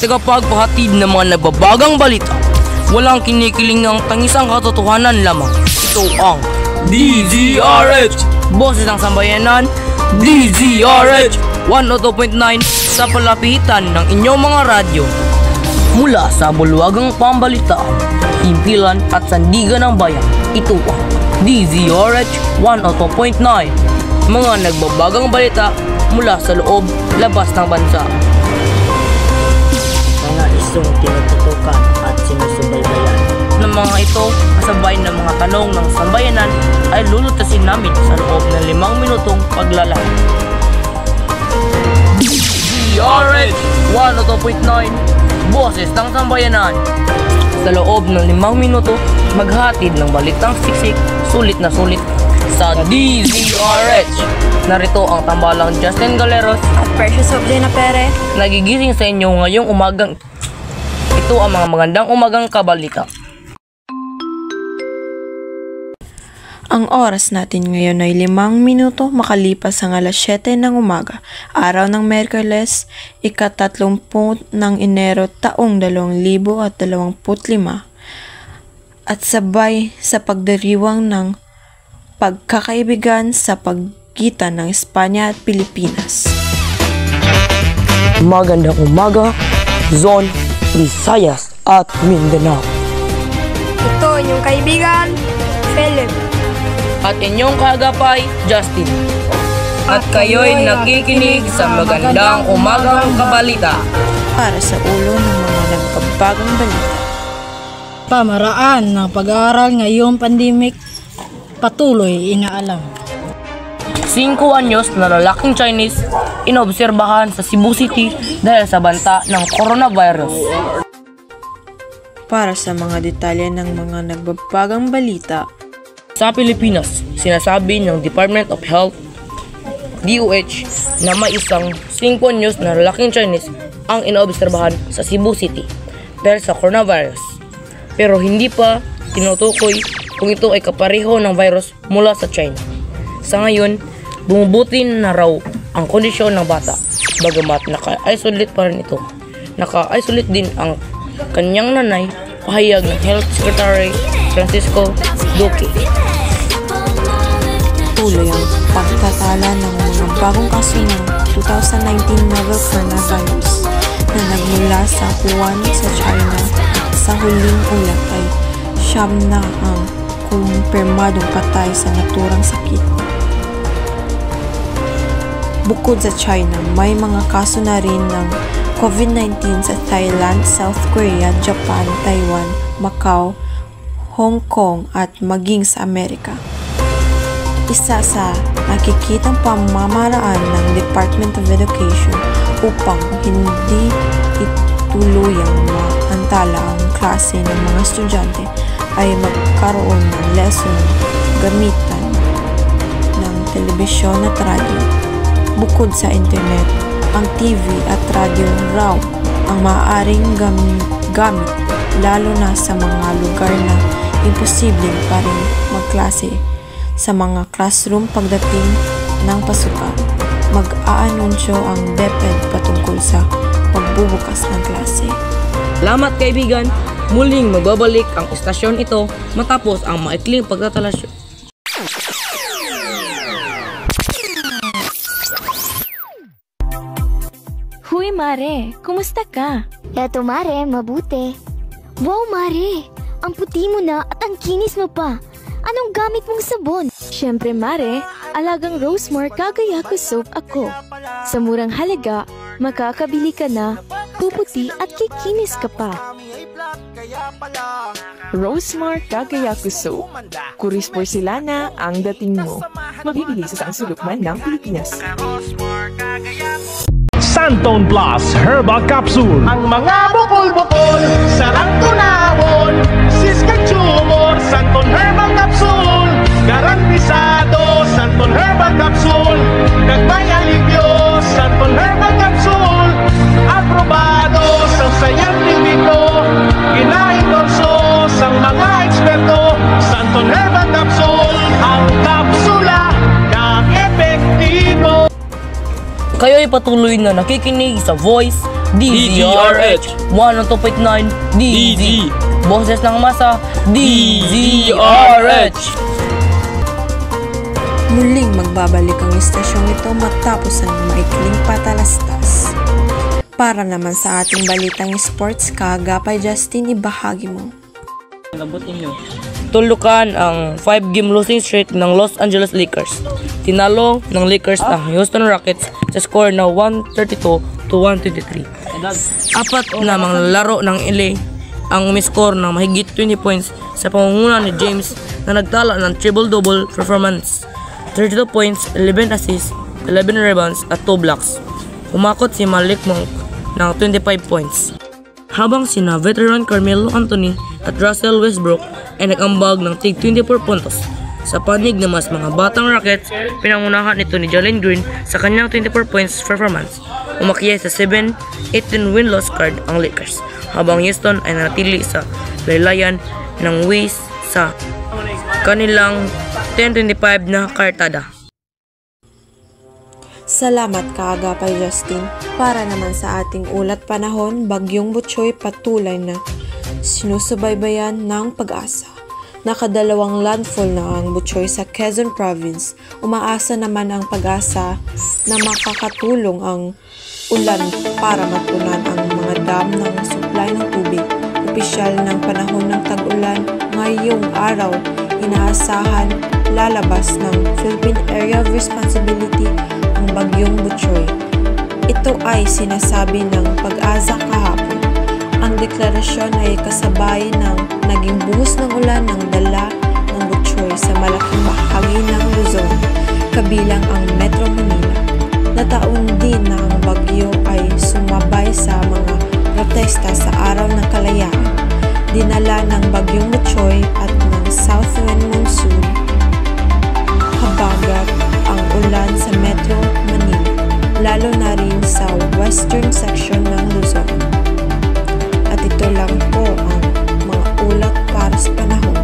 Tagapagpahatid ng mga nagbabagang balita. Walang kinikilingang tangisang katotohanan lamang. Ito ang DZRH, Boses ng Sambayanan, DZRH 102.9 sa palapitan ng inyong mga radyo. Mula sa bulwagang pambalitaan, himpilan at sandigan ng bayan, ito ang DZRH 102.9. Mga nagbabagang balita mula sa loob, labas ng bansa. Mga isong tinututukan at sinusubaybayan. Ng mga ito, kasabay ng mga tanong ng sambayanan ay lulutasin namin sa loob ng 5 minutong paglalay. DZRH 102.9, Boses ng Sambayanan. Sa loob ng 5 minuto, maghatid ng balitang siksik, sulit na sulit sa DZRH. Narito ang tambalang Justin Galeros at Precious of Jena Pere. Nagigising sa inyo ngayong umagang. Ito ang mga magandang umagang kabalita. Ang oras natin ngayon ay 5 minuto makalipas ang alas 7 ng umaga, araw ng Miyerkules, ika-30 ng Enero taong 2025, at sabay sa pagdiriwang ng pagkakaibigan sa pagitan ng Espanya at Pilipinas. Magandang umaga, Zone, Visayas at Mindanao. Ito inyong kaibigan, Philip. At inyong kaagapay, Justin. At kayo'y nakikinig sa magandang umagang kabalita. Para sa ulo ng mga nagbabagang balita. Pamaraan ng pag-aaral ngayong pandemic, patuloy inaalam. 5 anyos na lalaking Chinese inobserbahan sa Cebu City dahil sa banta ng coronavirus. Para sa mga detalye ng mga nagbabagang balita, sa Pilipinas, sinasabi ng Department of Health, DOH, na may isang 5 anyos na lalaking Chinese ang inobserbahan sa Cebu City dahil sa coronavirus. Pero hindi pa tinutukoy kung ito ay kapareho ng virus mula sa China. Sa ngayon, bumubuti na raw ang kondisyon ng bata, bagamat naka-isolate pa rin ito. Naka-isolate din ang kanyang nanay, pahayag ng Health Secretary Francisco Duque. tuloy ang pagtatala ng mga bagong kaso ng 2019 novel coronavirus na nagmula sa Wuhan sa China. Sa huling ulat ay 9 na ang kumpirmadong patay sa naturang sakit. Bukod sa China, may mga kaso na rin ng COVID-19 sa Thailand, South Korea, Japan, Taiwan, Macau, Hong Kong at maging sa Amerika. Isa sa nakikitang pamamaraan ng Department of Education upang hindi ituluyang maantala ang klase ng mga estudyante ay magkaroon ng lesson gamitan ng telebisyon at radyo. Bukod sa internet, ang TV at radyo raw ang maaaring gamit lalo na sa mga lugar na imposibleng pa rin magklase. Sa mga classroom pagdating ng pasukan, mag-aanunsyo ang DepEd patungkol sa pagbubukas ng klase. Salamat kaibigan, muling magbabalik ang istasyon ito matapos ang maikling pagtatalasyon. Huy Mare, kumusta ka? Eto Mare, mabuti. Wow Mare, ang puti mo na at ang kinis mo pa. Anong gamit mong sabon? Siyempre Mare, alagang Rosemore Kagayaku Soap ako. Sa murang halaga, makakabili ka na, puputi at kikinis ka pa. Rosemore Kagayaku Soap. Kuris porcelana ang dating mo. Mabibili sa saang sulok man ng Pilipinas. Santon Plus Herbal Capsule. Ang mga bukol-bukol, sarang tunahon, siskat tumor, Santon Herbal Capsule. Garantisado, Santon Herbal Capsule. Nagmay alivyo, Santon Herbal Capsule. Aprobado sa scientifico, ina-endorso sa mga eksperto. Santon Herbal Capsule, ang kapsula na epektibo. Kayo'y patuloy na nakikinig sa Voice DZRH 102.9 DZ. Boses ng masa, DZRH. Muling magbabalik ang istasyong ito matapos ang maikling patalastas. Para naman sa ating balitang sports, Kaagapay Justin, ibahagi mo. Tulukan ang 5-game losing streak ng Los Angeles Lakers. Tinalo ng Lakers ang Houston Rockets sa score na 132-123. Apat na mga laro ng LA ang umiscore ng mahigit 20 points sa pamumuno ni James na nagtala ng triple-double performance. 32 points, 11 assists, 11 rebounds at 2 blocks. Umakot si Malik Monk ng 25 points. Habang sina veteran Carmelo Anthony at Russell Westbrook ay nag-ambag ng tig 24 puntos. Sa panig na mas mga batang Rockets, pinangunahan nito ni Jalen Green sa kanyang 24 points performance. Umakyat sa 7-18 win-loss card ang Lakers, habang Houston ay nanatili sa laylayan ng West sa kanilang 10-25 na kartada. Salamat Kaagapay Justin. Para naman sa ating ulat panahon, Bagyong Butchoy patuloy na sinusubaybayan ng Pag-asa. Nakadalawang landfall na ang Butchoy sa Quezon Province. Umaasa naman ang Pag-asa na makakatulong ang ulan para matunan ang mga dam ng supply ng tubig. Opisyal ng panahon ng tag-ulan ngayong araw, inaasahan lalabas ng Philippine Area of Responsibility ang Bagyong Butchoy. Ito ay sinasabi ng Pag-asa kahapon. Ang deklarasyon ay kasabay ng naging buhos ng ulan ng dala ng Butchoy sa malaking bahagi ng Luzon, kabilang ang Metro Manila. Nataon din na ang bagyo ay sumabay sa mga protesta sa Araw ng Kalayaan. Dinala ng Bagyong Butchoy at ng South Wind Monsoon habagat ang ulan sa Metro Manila, lalo na rin sa western section ng Luzon. At ito lang po ang mga ulat para sa panahon.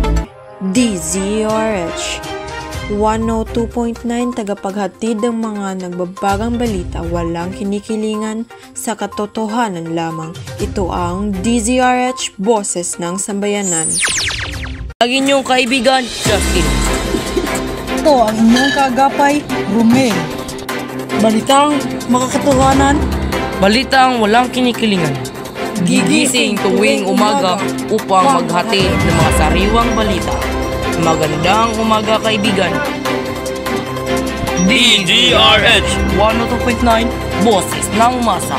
DZRH 102.9 tagapaghatid ng mga nagbabagang balita, walang kinikilingan, sa katotohanan lamang. Ito ang DZRH, Boses ng Sambayanan. Lagi niyong kaibigan, Justin. Ito ang inyong kaagapay, Romel. Balitang makakatotohanan, Balitang walang kinikilingan. Gigising tuwing umaga upang maghatid ng mga sariwang balita. Magandang umaga kaibigan. DZRH 102.9 Boses ng Masa.